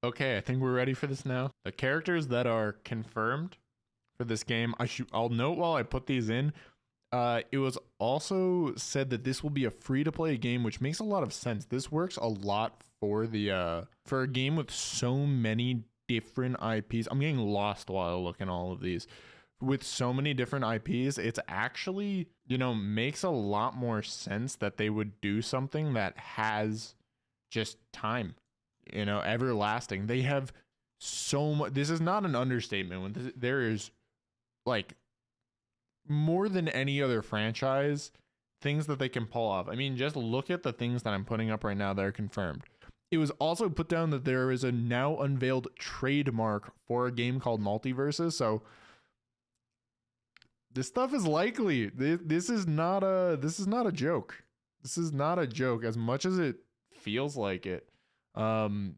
Okay, I think we're ready for this now. The characters that are confirmed for this game, I'll note while I put these in, it was also said that this will be a free-to-play game, which makes a lot of sense. This works a lot for the for a game with so many different IPs. I'm getting lost while looking at all of these. With so many different IPs, it's actually, makes a lot more sense that they would do something that has just time, everlasting. They have so much. This is not an understatement. When there is like more than any other franchise, things that they can pull off. I mean, just look at the things that I'm putting up right now that are confirmed. It was also put down that there is a now unveiled trademark for a game called Multiversus. So this stuff is likely. This is not a joke. This is not a joke. As much as it feels like it,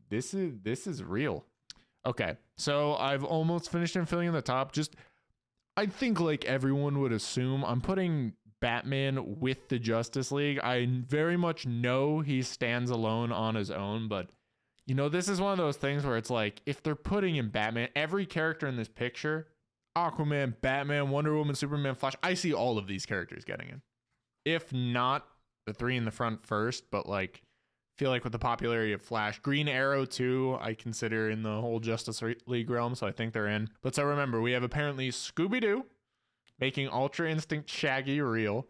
this is real. Okay, so I've almost finished filling in the top. I think like everyone would assume, I'm putting Batman with the Justice League. I very much know he stands alone on his own, but this is one of those things where it's like, if they're putting in Batman, every character in this picture, Aquaman, Batman, Wonder Woman, Superman, Flash, I see all of these characters getting in. If not the three in the front first, but like, feel like with the popularity of Flash, Green Arrow too, I consider in the whole Justice League realm, so I think they're in. But so remember, we have apparently Scooby-Doo making Ultra Instinct Shaggy real,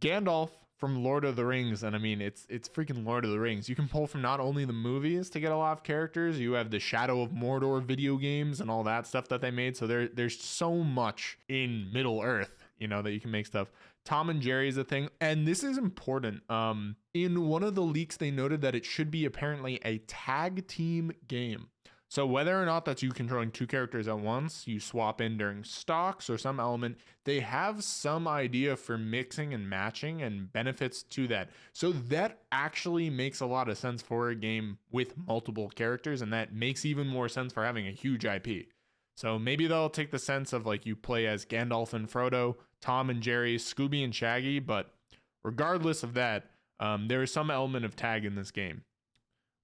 Gandalf from Lord of the Rings, and I mean, it's freaking Lord of the Rings. You can pull from not only the movies to get a lot of characters, you have the Shadow of Mordor video games and all that stuff that they made, so there's so much in Middle Earth, that you can make stuff. Tom and Jerry is a thing, and this is important. In one of the leaks, they noted that it should be apparently a tag team game. So whether or not that's you controlling two characters at once, you swap in during stocks or some element, they have some idea for mixing and matching and benefits to that. So that actually makes a lot of sense for a game with multiple characters, and that makes even more sense for having a huge IP. So maybe they'll take the sense of like you play as Gandalf and Frodo, Tom and Jerry, Scooby and Shaggy, but regardless of that, there is some element of tag in this game,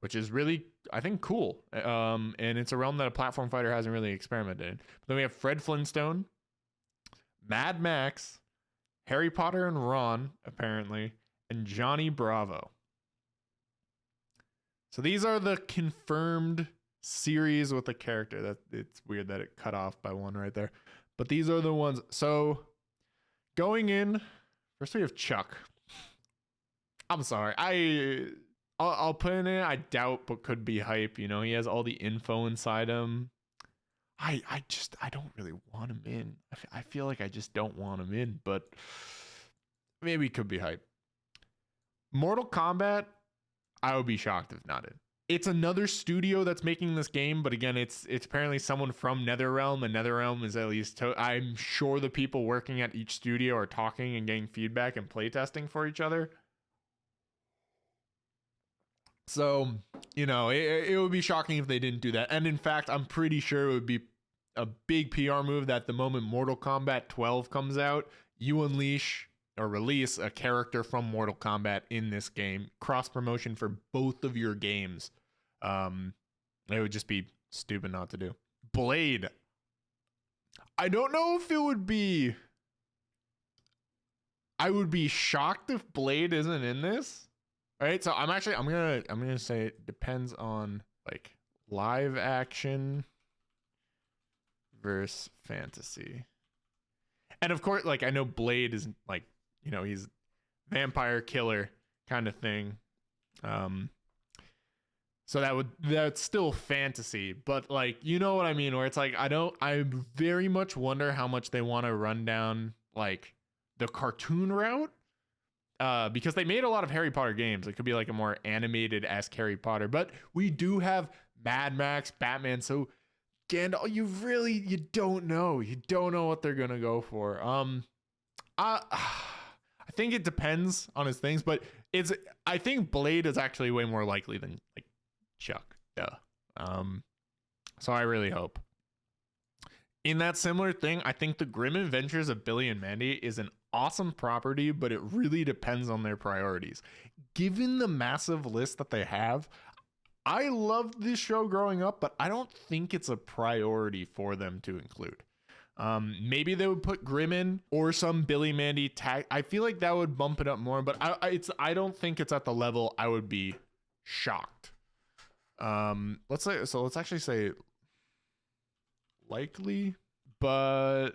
which is really, I think, cool. And it's a realm that a platform fighter hasn't really experimented in. But then we have Fred Flintstone, Mad Max, Harry Potter and Ron, apparently, and Johnny Bravo. So these are the confirmed series with a character. That it's weird that it cut off by one right there. But these are the ones. So going in, first we have Chuck. I'm sorry. I'll put in it. I doubt, but could be hype. He has all the info inside him. I don't really want him in. I feel like I just don't want him in, but maybe it could be hype. Mortal Kombat, I would be shocked if not in. It's another studio that's making this game, but again, it's apparently someone from NetherRealm, and NetherRealm is at least, I'm sure the people working at each studio are talking and getting feedback and playtesting for each other. So, it would be shocking if they didn't do that. And in fact, I'm pretty sure it would be a big PR move that the moment Mortal Kombat 12 comes out, you unleash or release a character from Mortal Kombat in this game. Cross promotion for both of your games. It would just be stupid not to do. Blade. I don't know if it would be... I would be shocked if Blade isn't in this. All right, so I'm gonna say it depends on like live action versus fantasy. And of course, like I know Blade is like, he's vampire killer kind of thing. So that's still fantasy, but like, you know what I mean? Where it's like, I very much wonder how much they want to run down like the cartoon route. Because they made a lot of Harry Potter games. It could be like a more animated-esque Harry Potter. But we do have Mad Max, Batman. So, Gandalf, you don't know. You don't know what they're going to go for. I think it depends on his things. But I think Blade is actually way more likely than like Chuck. Duh. So I really hope. In that similar thing, I think the Grimm Adventures of Billy and Mandy is an awesome property, but it really depends on their priorities. Given the massive list that they have, I loved this show growing up, but I don't think it's a priority for them to include. Maybe they would put Grimm in or some Billy Mandy tag. I feel like that would bump it up more, but I don't think it's at the level I would be shocked. Let's actually say likely, but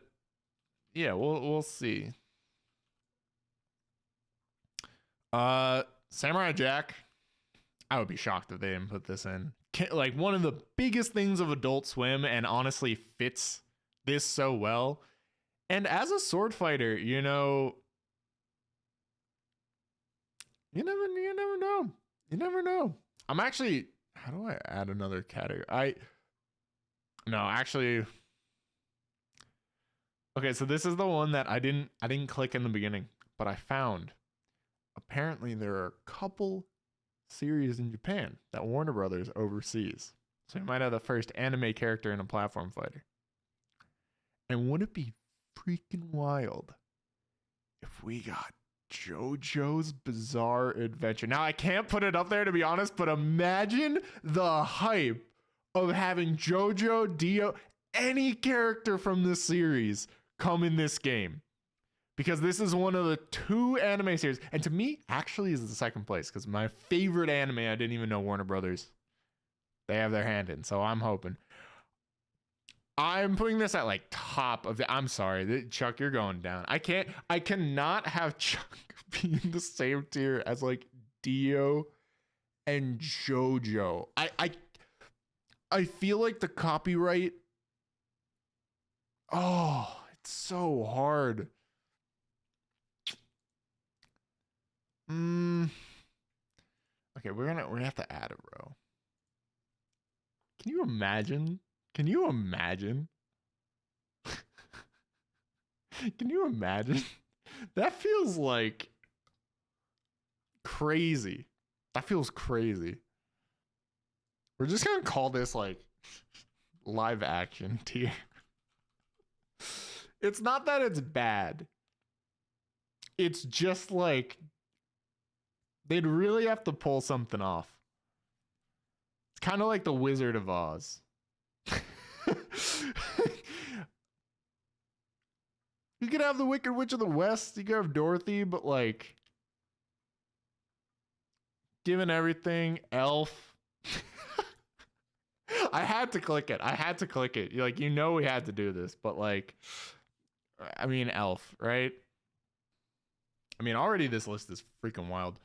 yeah, we'll see. Samurai Jack, I would be shocked if they didn't put this in. Like one of the biggest things of Adult Swim, and honestly fits this so well. And as a sword fighter, you know, you never know. I'm actually, how do I add another category? Okay, so this is the one that I didn't click in the beginning, but I found. Apparently there are a couple series in Japan that Warner Brothers oversees. So we might have the first anime character in a platform fighter. And wouldn't it be freaking wild if we got JoJo's Bizarre Adventure? Now, I can't put it up there to be honest, but imagine the hype of having JoJo, Dio, any character from this series come in this game. Because this is one of the 2 anime series. And to me, actually is the second place. Because my favorite anime, I didn't even know Warner Brothers, they have their hand in. So I'm hoping. I'm putting this at like top of the, I'm sorry, Chuck, you're going down. I cannot have Chuck be in the same tier as like Dio and JoJo. I feel like the copyright, oh, it's so hard. Okay, we're gonna have to add a row. Can you imagine? Can you imagine? Can you imagine? That feels like crazy. That feels crazy. We're just gonna call this like live action tier. It's not that it's bad. It's just like they'd really have to pull something off. It's kind of like the Wizard of Oz. You could have the Wicked Witch of the West. You could have Dorothy, but like, given everything, Elf. I had to click it. Like, you know, we had to do this, but like, I mean, Elf, right? I mean, already this list is freaking wild.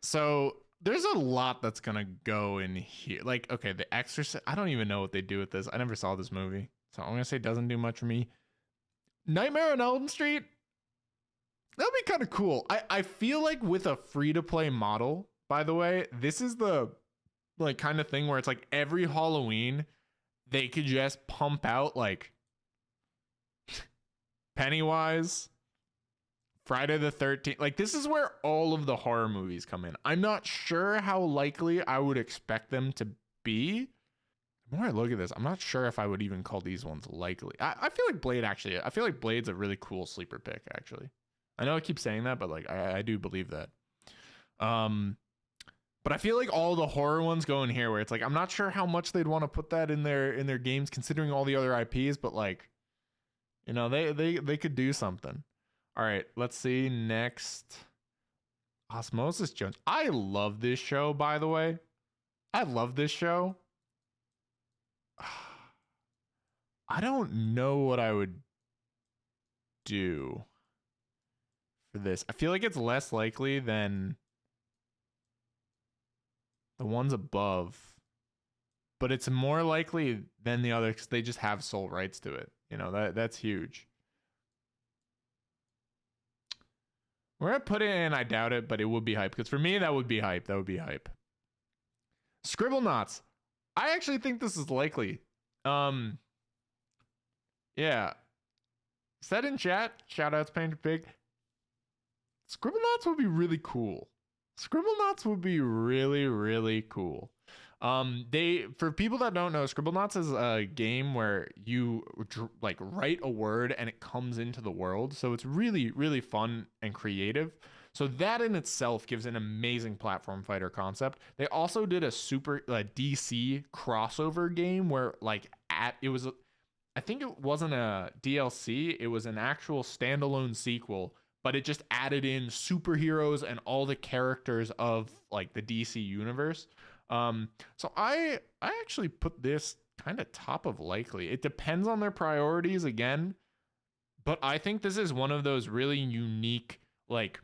So there's a lot that's gonna go in here. Like, okay, The Exorcist. I don't even know what they do with this. I never saw this movie, so I'm gonna say doesn't do much for me. Nightmare on Elm Street. That'd be kind of cool. I feel like with a free-to-play model, by the way, this is the like kind of thing where it's like every Halloween they could just pump out like Pennywise, Friday the 13th. Like, this is where all of the horror movies come in. I'm not sure how likely I would expect them to be. The more I look at this, I'm not sure if I would even call these ones likely. I feel like Blade, actually. I feel like Blade's a really cool sleeper pick, actually. I know I keep saying that, but like I do believe that. But I feel like all the horror ones go in here where it's like, I'm not sure how much they'd want to put that in their games considering all the other IPs, but like, you know, they could do something. All right, let's see next. Osmosis Jones. I love this show, by the way. I love this show. I don't know what I would do for this. I feel like it's less likely than the ones above, but it's more likely than the others because they just have sole rights to it. You know, that's huge. Where I put it in, I doubt it, but it would be hype. Because for me, that would be hype. That would be hype. ScribbleNauts. I actually think this is likely. Yeah. Said in chat, shout outs Painter Pig. ScribbleNauts would be really cool. ScribbleNauts would be really, really cool. For people that don't know, ScribbleNauts is a game where you like write a word and it comes into the world. So it's really, really fun and creative. So that in itself gives an amazing platform fighter concept. They also did a super DC crossover game where like I think it wasn't a DLC, it was an actual standalone sequel, but it just added in superheroes and all the characters of like the DC universe. So I actually put this kind of top of likely. It depends on their priorities again, but I think this is one of those really unique, like,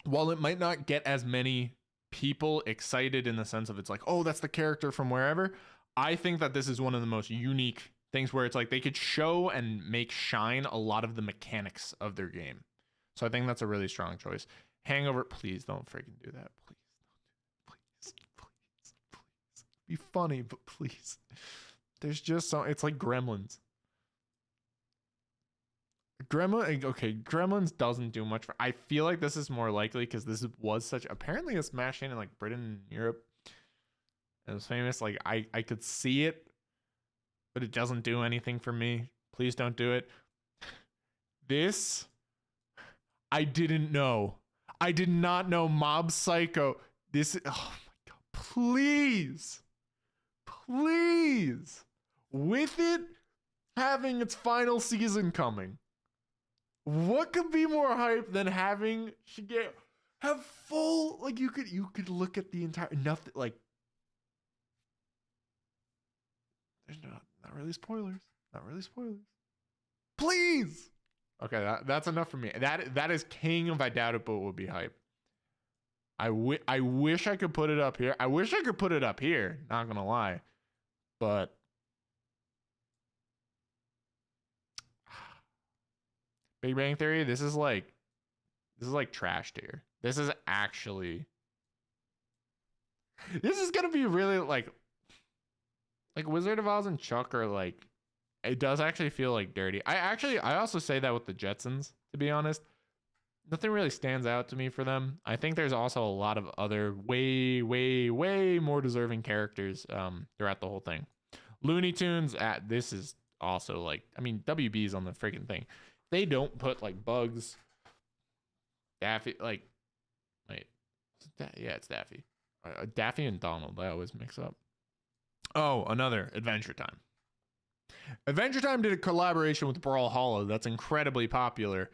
while it might not get as many people excited in the sense of it's like, oh, that's the character from wherever, I think that this is one of the most unique things where it's like they could show and make shine a lot of the mechanics of their game. So I think that's a really strong choice. Hangover, please don't freaking do that. Please. Be funny, but please. There's just so, it's like Gremlins. Gremlins doesn't do much for, I feel like this is more likely because this was such, apparently a smash hit in like Britain and Europe. It was famous. Like I could see it, but it doesn't do anything for me. Please don't do it. This, I didn't know. I did not know Mob Psycho. This, oh my God, please. With it having its final season coming, what could be more hype than having Shaggy have full, like you could look at the entire, nothing, like, there's not really spoilers. Please. Okay, that's enough for me. That is king of I doubt it, but would be hype. I wish I could put it up here. Not gonna lie, but Big Bang Theory. This is like trash tier. This is gonna be really like Wizard of Oz and Chuck are like, it does actually feel like dirty. I also say that with the Jetsons, to be honest. Nothing really stands out to me for them. I think there's also a lot of other way more deserving characters throughout the whole thing. Looney Tunes, this is also like, I mean, WB's on the freaking thing. They don't put like Bugs, Daffy, like, wait, it's Daffy. Daffy and Donald, I always mix up. Oh, another Adventure Time. Adventure Time did a collaboration with Brawl Hollow that's incredibly popular,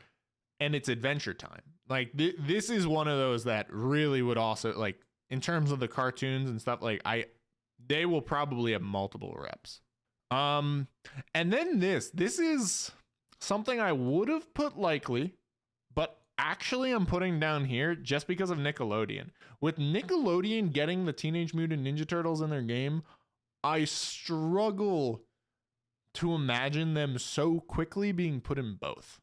and it's Adventure Time. Like, this is one of those that really would also, like, in terms of the cartoons and stuff, like, they will probably have multiple reps. And then this is something I would have put likely, but actually I'm putting down here just because of Nickelodeon. With Nickelodeon getting the Teenage Mutant Ninja Turtles in their game, I struggle to imagine them so quickly being put in both.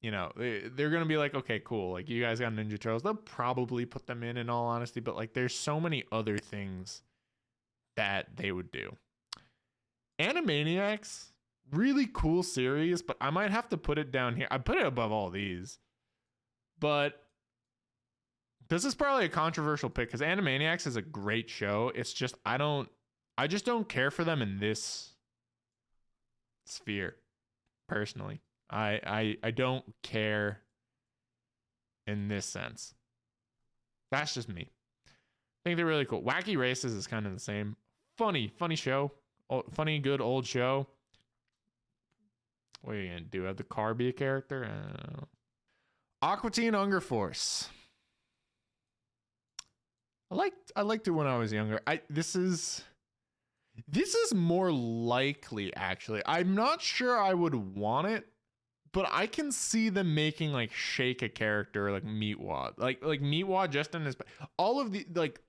You know, they're going to be like, okay, cool. Like, you guys got Ninja Turtles. They'll probably put them in all honesty, but like, there's so many other things that they would do. Animaniacs, really cool series, but I might have to put it down here. I put it above all these, but this is probably a controversial pick because Animaniacs is a great show. It's just, I just don't care for them in this sphere, personally. I don't care in this sense. That's just me. I think they're really cool. Wacky Races is kind of the same. Funny show. Funny, good old show. What are you going to do? Have the car be a character? I don't know. Aqua Teen Hunger Force. I liked it when I was younger. This is more likely, actually. I'm not sure I would want it, but I can see them making like Shake a character like Meatwad. Like Meatwad just in his, all of the, like,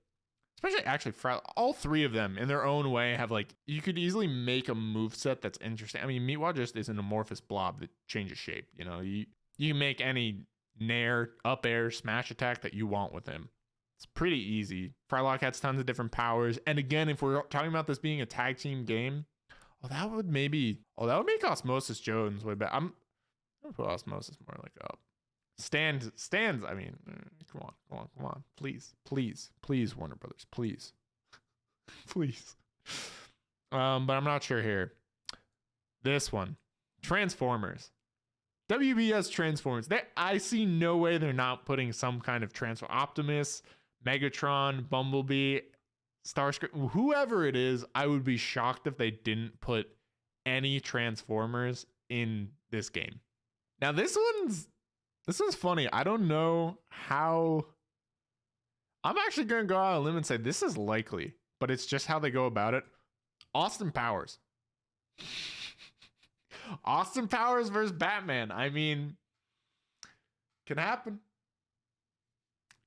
especially actually all three of them in their own way have like, you could easily make a moveset that's interesting. I mean, Meatwad just is an amorphous blob that changes shape. You know, you can make any nair, up air, smash attack that you want with him. It's pretty easy. Frylock has tons of different powers. And again, if we're talking about this being a tag team game, that would make Osmosis Jones way better. I'm gonna put Osmosis more like up. Stands. I mean, come on. Please, Warner Brothers, please. But I'm not sure here. This one, Transformers. WBS Transformers. I see no way they're not putting some kind of transform. Optimus, Megatron, Bumblebee, Starscream, whoever it is. I would be shocked if they didn't put any Transformers in this game. Now this one's funny. I don't know how. I'm actually gonna go out on a limb and say this is likely, but it's just how they go about it. Austin Powers. Austin Powers versus Batman. I mean, could happen.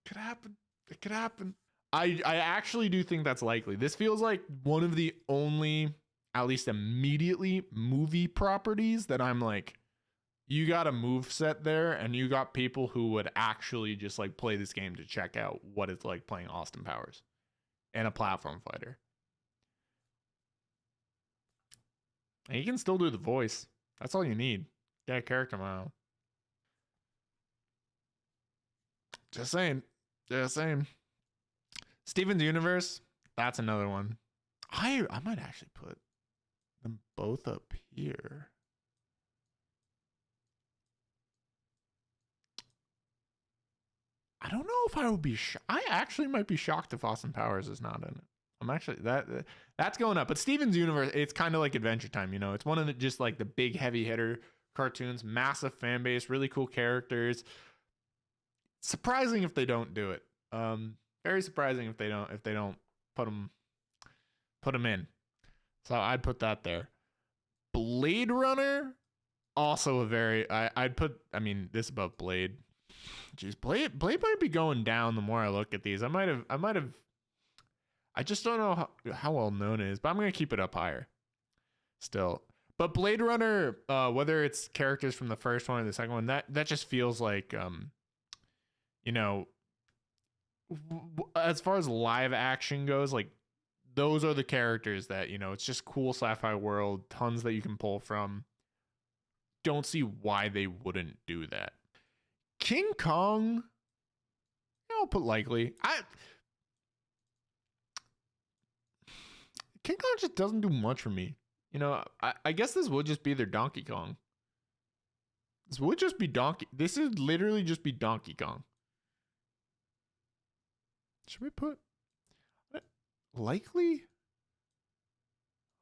Could happen. It could happen. I actually do think that's likely. This feels like one of the only, at least immediately, movie properties that I'm like, you got a move set there, and you got people who would actually just like play this game to check out what it's like playing Austin Powers and a platform fighter. And you can still do the voice. That's all you need. Get a character model. Just saying. Just saying. Steven's Universe. That's another one. I might actually put them both up here. I don't know if I would be I actually might be shocked if Austin Powers is not in it. I'm actually that's going up. But Steven's Universe, it's kind of like Adventure Time, you know. It's one of the just like the big heavy hitter cartoons, massive fan base, really cool characters. Surprising if they don't do it. Very surprising if they don't put them in. So I'd put that there. Blade Runner, also a very I'd put. I mean, this about Blade. Jeez, Blade might be going down the more I look at these. I might have. I just don't know how well known it is, but I'm gonna keep it up higher. Still, but Blade Runner, whether it's characters from the first one or the second one, that just feels like, you know, as far as live action goes, like those are the characters that, you know, it's just cool sci-fi world, tons that you can pull from. Don't see why they wouldn't do that. King Kong, I'll put likely. King Kong just doesn't do much for me. You know, I guess this would just be their Donkey Kong. This would just be This would literally just be Donkey Kong. Should we put likely?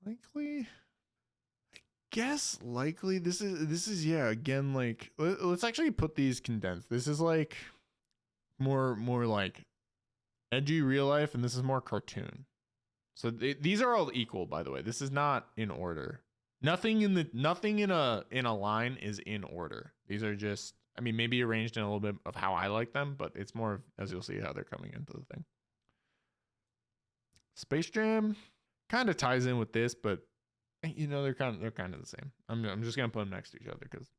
Likely? I guess likely. This is yeah, again, like let's actually put these condensed. This is like more like edgy real life, and this is more cartoon. So these are all equal, by the way. This is not in order. Nothing in a line is in order. These are just, I mean, maybe arranged in a little bit of how I like them, but it's more, as you'll see, how they're coming into the thing. SpaceJam kind of ties in with this, but you know, they're kind of the same. I'm just gonna put them next to each other because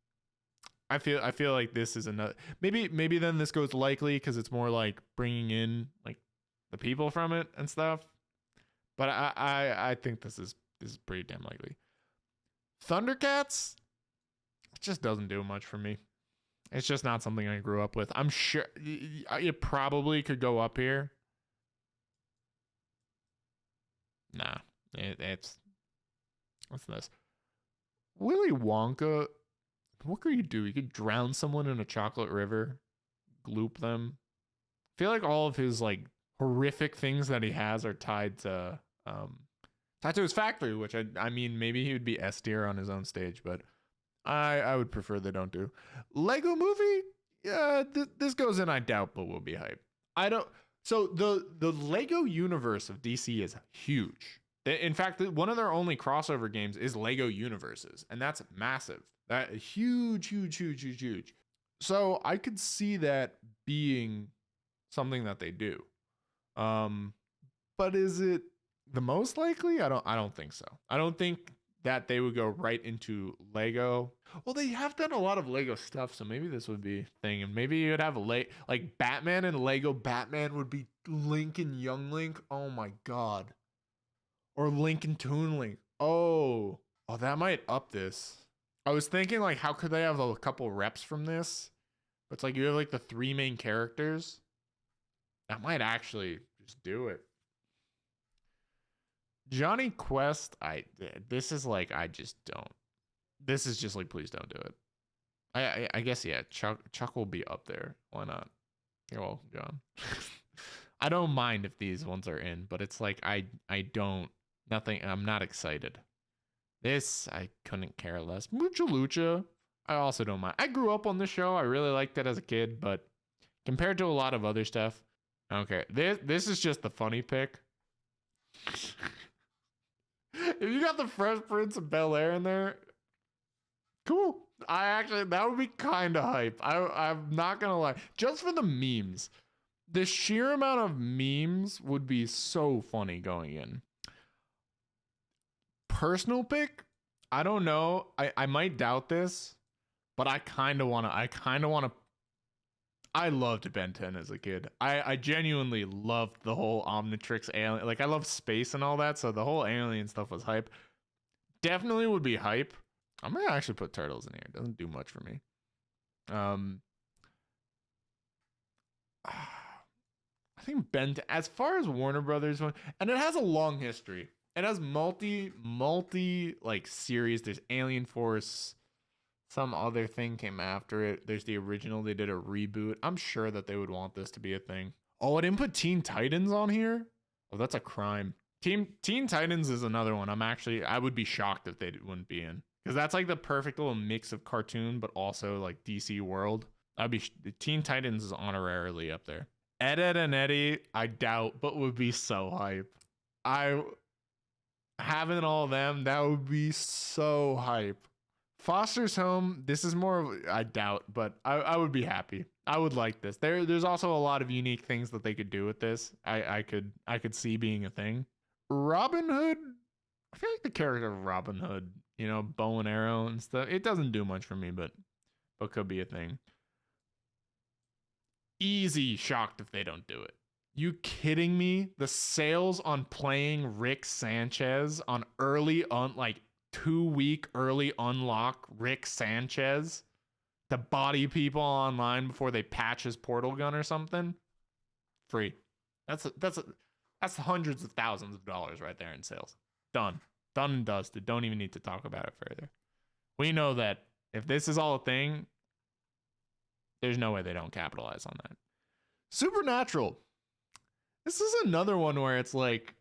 I feel like this is another. Maybe then this goes likely because it's more like bringing in like the people from it and stuff. But I think this is pretty damn likely. ThunderCats, it just doesn't do much for me. It's just not something I grew up with. I'm sure it probably could go up here. Nah, it's what's this? WillyWonka. What could you do? You could drown someone in a chocolate river, gloop them. I feel like all of his like horrific things that he has are tied to his factory, which I mean, maybe he would be S tier on his own stage, but I would prefer they don't do. LegoMovie, yeah, this goes in, I doubt, but will be hype. I don't. So the Lego universe of DC is huge. In fact, one of their only crossover games is Lego Universes, and that's massive. That huge. So I could see that being something that they do. But is it the most likely? I don't think so. I don't think that they would go right into Lego. Well, they have done a lot of Lego stuff, so maybe this would be a thing. And maybe you'd have like Batman and Lego Batman would be Link and Young Link. Oh my god. Or Link and Toon Link. Oh, that might up this. I was thinking like how could they have a couple reps from this? But it's like you have like the three main characters. That might actually just do it. Johnny Quest, this is like, I just don't. This is just like, please don't do it. I guess yeah. Chuck will be up there. Why not? You're welcome, John. I don't mind if these ones are in, but it's like I don't nothing. I'm not excited. This I couldn't care less. MuchaLucha, I also don't mind. I grew up on this show. I really liked it as a kid, but compared to a lot of other stuff, okay. This is just the funny pick. If you got the Fresh Prince of Bel-Air in there, cool. That would be kind of hype. I'm not gonna lie. Just for the memes, the sheer amount of memes would be so funny going in. Personal pick, I don't know. I might doubt this, but I kind of want to. I loved Ben 10 as a kid. I genuinely loved the whole Omnitrix alien. Like, I love space and all that, so the whole alien stuff was hype. Definitely would be hype. I'm gonna actually put Turtles in here. It doesn't do much for me. I think as far as Warner Brothers went, and it has a long history. It has multi like series. There's Alien Force. Some other thing came after it. There's the original. They did a reboot. I'm sure that they would want this to be a thing. Oh, I didn't put Teen Titans on here? Oh, that's a crime. Teen Titans is another one. I would be shocked if they wouldn't be in. Because that's like the perfect little mix of cartoon, but also like DC world. Teen Titans is honorarily up there. Ed, Edd and Eddy, I doubt, but would be so hype. Having all of them, that would be so hype. Foster's Home, this is more of, I doubt, but I would be happy. I would like this. There's also a lot of unique things that they could do with this. I could see being a thing. Robin Hood, I feel like the character of Robin Hood, you know, bow and arrow and stuff, it doesn't do much for me, but could be a thing. Easy shocked if they don't do it. You kidding me? The sales on playing Rick Sanchez on like 2-week early unlock Rick Sanchez to body people online before they patch his portal gun or something. Free. That's hundreds of thousands of dollars right there in sales. Done and dusted. Don't even need to talk about it further. We know that if this is all a thing, there's no way they don't capitalize on that. Supernatural. This is another one where it's like,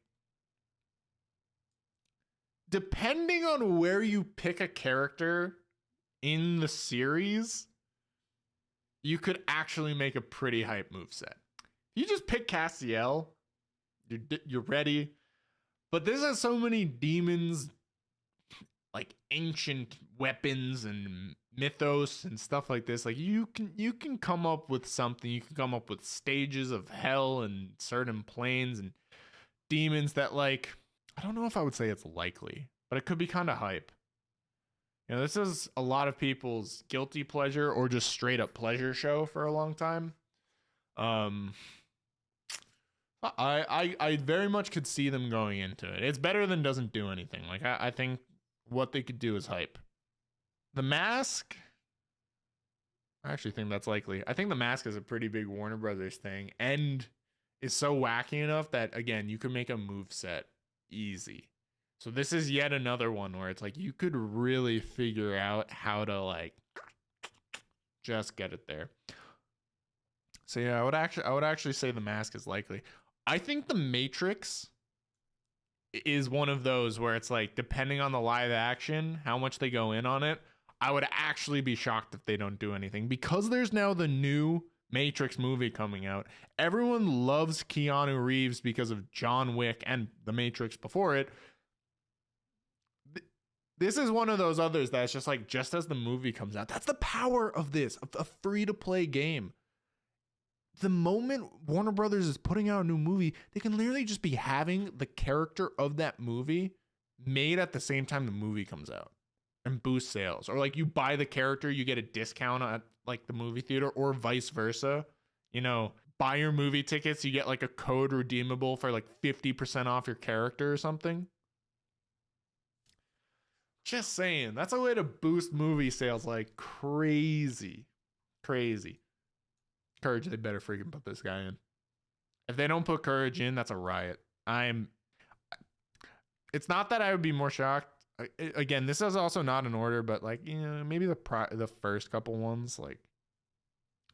depending on where you pick a character in the series, you could actually make a pretty hype moveset. You just pick Castiel, you're ready. But this has so many demons, like ancient weapons and mythos and stuff like this. Like you can come up with something. You can come up with stages of hell and certain planes and demons that, like, I don't know if I would say it's likely, but it could be kind of hype. You know, this is a lot of people's guilty pleasure or just straight up pleasure show for a long time. I very much could see them going into it. It's better than doesn't do anything. Like I think what they could do is hype. The Mask, I actually think that's likely. I think The Mask is a pretty big Warner Brothers thing and is so wacky enough that, again, you could make a moveset easy. So this is yet another one where it's like you could really figure out how to, like, just get it there. So yeah, I would actually say The Mask is likely. I think The Matrix is one of those where it's like, depending on the live action, how much they go in on it, I would actually be shocked if they don't do anything, because there's now the new Matrix movie coming out. Everyone loves Keanu Reeves because of John Wick and The Matrix before it. This is one of those others that's just like, just as the movie comes out, that's the power of this, a free-to-play game. The moment Warner Brothers is putting out a new movie, they can literally just be having the character of that movie made at the same time the movie comes out and boost sales. Or like you buy the character, you get a discount at like the movie theater, or vice versa. You know, buy your movie tickets, you get like a code redeemable for like 50% off your character or something. Just saying, that's a way to boost movie sales like crazy. Crazy. Courage, they better freaking put this guy in. If they don't put Courage in, that's a riot. It's not that I would be more shocked. again, this is also not in order, but like, you know, maybe the first couple ones, like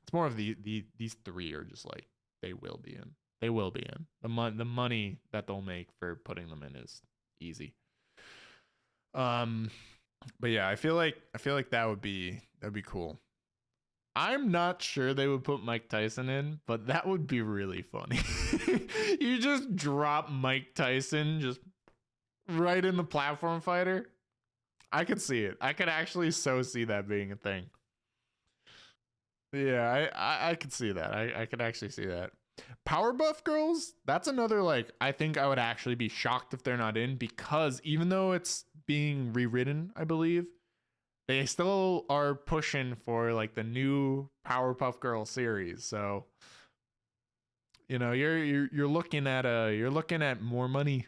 it's more of these three are just like they will be in. They will be in. The money that they'll make for putting them in is easy. But yeah, I feel like that'd be cool. I'm not sure they would put Mike Tyson in, but that would be really funny. You just drop Mike Tyson just right in the platform fighter. I could see it. I could actually so see that being a thing. Yeah, I could see that. I could actually see that. Powerpuff Girls, that's another, like, I think I would actually be shocked if they're not in, because even though it's being rewritten, I believe, they still are pushing for like the new Powerpuff Girl series. So, you know, you're looking at more money.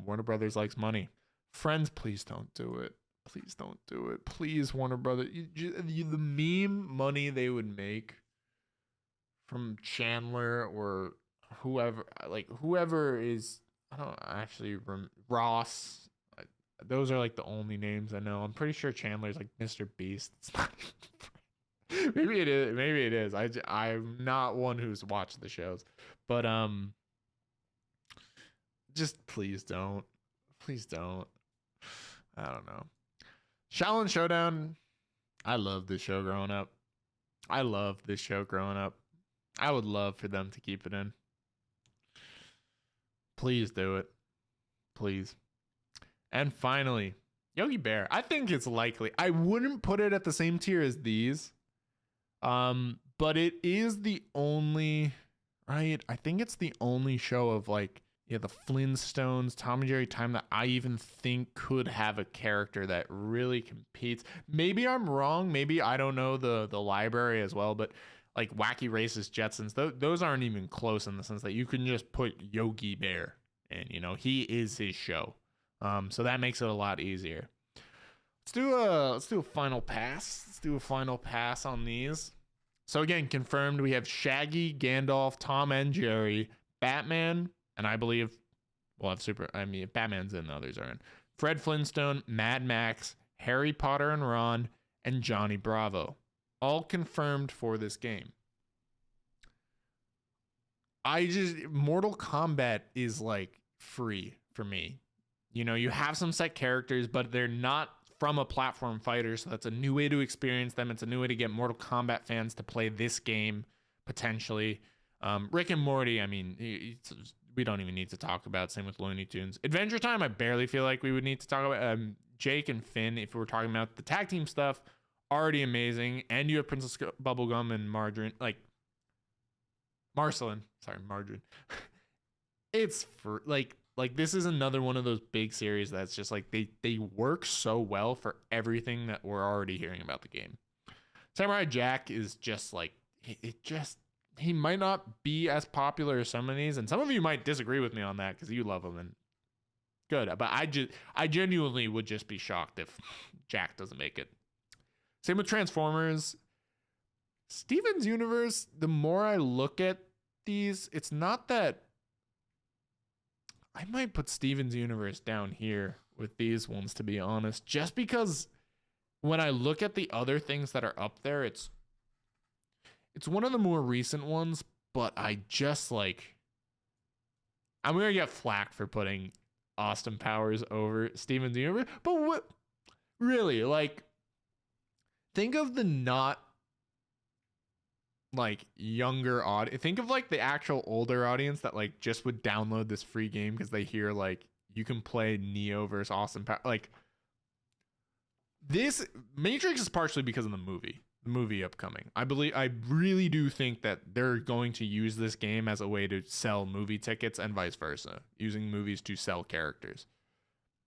Warner Brothers likes money. Friends, please don't do it. Please don't do it. Please, Warner Brothers. The meme money they would make from Chandler or whoever is, I don't actually Ross. Those are like the only names I know. I'm pretty sure Chandler's like Mr. Beast. It's not maybe it is. Maybe it is. I'm not one who's watched the shows, but just please don't. Please don't. I don't know. XiaoLin Showdown. I love this show growing up. I would love for them to keep it in. Please do it. Please. And finally, Yogi Bear. I think it's likely. I wouldn't put it at the same tier as these. But it is the only, right? I think it's the only show of like, yeah, the Flintstones, Tom and Jerry time that I even think could have a character that really competes. Maybe I'm wrong. Maybe I don't know the library as well, but like Wacky Races, Jetsons, those aren't even close in the sense that you can just put Yogi Bear in, you know, he is his show. So that makes it a lot easier. Let's do a final pass. Let's do a final pass on these. So again, confirmed, we have Shaggy, Gandalf, Tom and Jerry, Batman, and I believe we'll have if Batman's in, the others are in. Fred Flintstone, Mad Max, Harry Potter and Ron, and Johnny Bravo. All confirmed for this game. Mortal Kombat is like free for me. You know, you have some set characters, but they're not from a platform fighter, so that's a new way to experience them. It's a new way to get Mortal Kombat fans to play this game, potentially. Rick and Morty, I mean, we don't even need to talk about. Same with Looney Tunes. Adventure Time, I barely feel like we would need to talk about. Jake and Finn, if we're talking about the tag team stuff, already amazing. And you have Princess Bubblegum and Margarine, like, Marceline. Sorry, Margarine. It's for, like this is another one of those big series that's just like they work so well for everything that we're already hearing about the game. Samurai Jack is just like he might not be as popular as some of these, and some of you might disagree with me on that because you love him, and good. But I genuinely would just be shocked if Jack doesn't make it. Same with Transformers. Steven's Universe, the more I look at these, it's not that. I might put Steven's Universe down here with these ones, to be honest, just because when I look at the other things that are up there, it's one of the more recent ones, but I just like, I'm going to get flack for putting Austin Powers over Steven's Universe, but what, really, like, think of the not like younger audience. Think of like the actual older audience that like just would download this free game because they hear like you can play Neo versus Austin Powers. Like, this Matrix is partially because of the movie upcoming. I really do think that they're going to use this game as a way to sell movie tickets and vice versa, using movies to sell characters.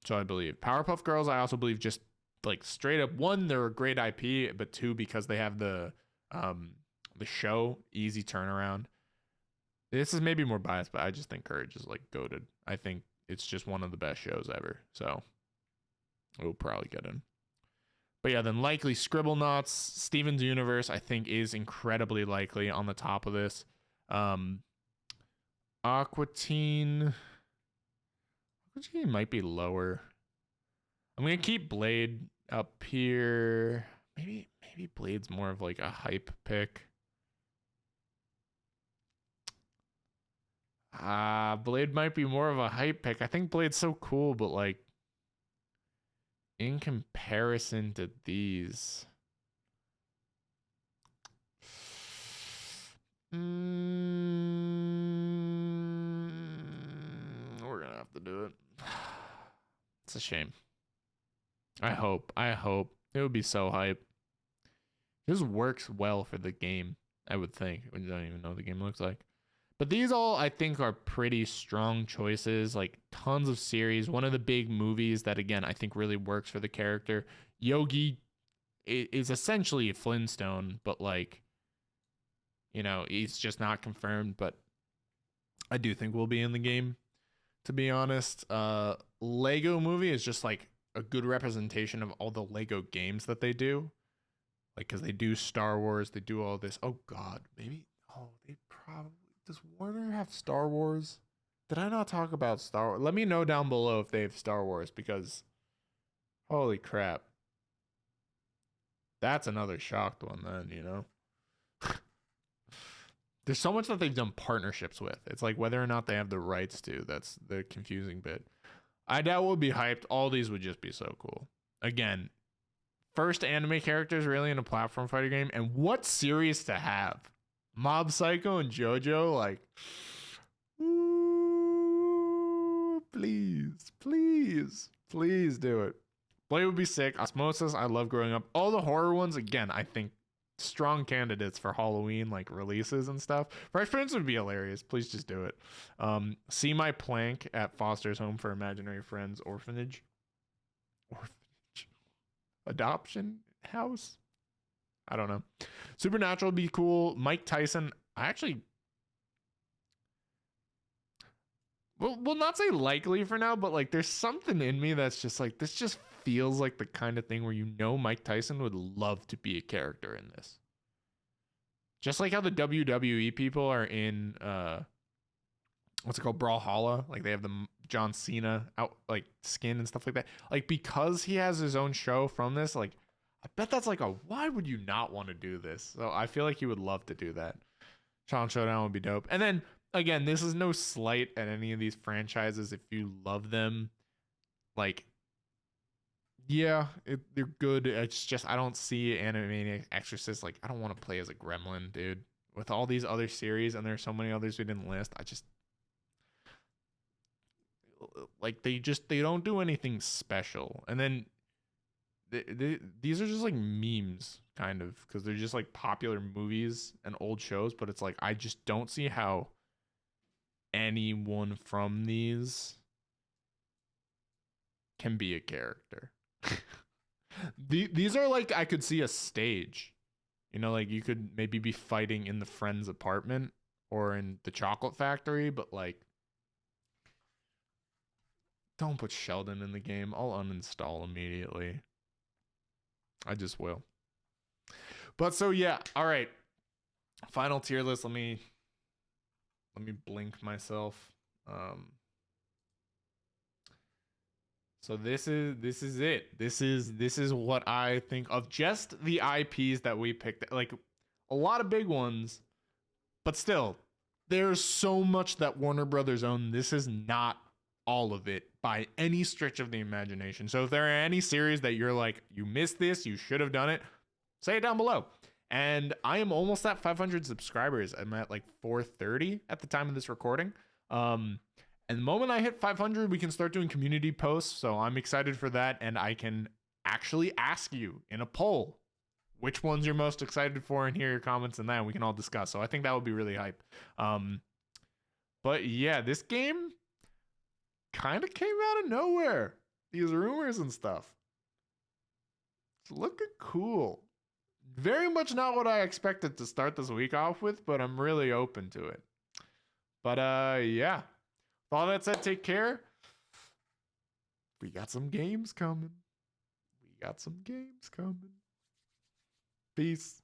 So I believe Powerpuff Girls, I also believe, just like straight up, one, they're a great IP, but two, because they have the show, easy turnaround. This is maybe more biased, but I just think Courage is like goated. I think it's just one of the best shows ever. So we'll probably get in. But yeah, then likely ScribbleNauts, Steven's Universe, I think is incredibly likely on the top of this. Aqua Teen might be lower. I'm gonna keep Blade up here. Maybe Blade's more of like a hype pick. Blade might be more of a hype pick. I think Blade's so cool, but like in comparison to these. We're gonna have to do it. It's a shame. I hope. It would be so hype. This works well for the game, I would think. We don't even know what the game looks like. But these all, I think, are pretty strong choices. Like, tons of series. One of the big movies that, again, I think really works for the character. Yogi is essentially a Flintstone, but, like, you know, he's just not confirmed. But I do think we'll be in the game, to be honest. LegoMovie is just, like, a good representation of all the Lego games that they do. Like, because they do Star Wars, they do all this. Oh, God, maybe. Oh, they probably. Does Warner have Star Wars? Did I not talk about Star Wars? Let me know down below if they have Star Wars, because holy crap. That's another shocked one then, you know? There's so much that they've done partnerships with. It's like whether or not they have the rights to. That's the confusing bit. I doubt we'll be hyped. All these would just be so cool. Again, first anime characters really in a platform fighter game. And what series to have? Mob Psycho and JoJo, like, ooh, please do it. Blade would be sick. Osmosis, I love growing up. All the horror ones, again, I think strong candidates for Halloween, like releases and stuff. Fresh Prince would be hilarious. Please just do it. See my plank at Foster's Home for Imaginary Friends orphanage. Adoption house. I don't know. Supernatural would be cool. Mike Tyson. I actually will not say likely for now, but like there's something in me that's just like, this just feels like the kind of thing where, you know, Mike Tyson would love to be a character in this. Just like how the WWE people are in what's it called? Brawlhalla. Like they have the John Cena out like skin and stuff like that. Like because he has his own show from this, like I bet that's like a, why would you not want to do this? So I feel like he would love to do that. Challenge Showdown would be dope. And then, again, this is no slight at any of these franchises if you love them. Like, yeah, they're good. It's just, I don't see Animaniacs Exorcist. Like, I don't want to play as a gremlin, dude. With all these other series, and there's so many others we didn't list, I just... Like, they don't do anything special. And then... these are just like memes kind of, because they're just like popular movies and old shows, but it's like I just don't see how anyone from these can be a character. These are like, I could see a stage, you know, like you could maybe be fighting in the friend's apartment or in the chocolate factory, but like don't put Sheldon in the game. I'll uninstall immediately. I just will. But so yeah, all right. Final tier list. Let me blink myself. So this is it. This is what I think of just the IPs that we picked. Like a lot of big ones, but still, there's so much that Warner Brothers own. This is not all of it by any stretch of the imagination. So if there are any series that you're like, you missed this, you should have done it, say it down below. And I am almost at 500 subscribers. I'm at like 430 at the time of this recording. And the moment I hit 500, we can start doing community posts. So I'm excited for that. And I can actually ask you in a poll which ones you're most excited for and hear your comments and that, and we can all discuss. So I think that would be really hype. But yeah, this game kind of came out of nowhere. These rumors and stuff. It's looking cool. Very much not what I expected to start this week off with, but I'm really open to it. But yeah. With all that said, take care. We got some games coming. Peace.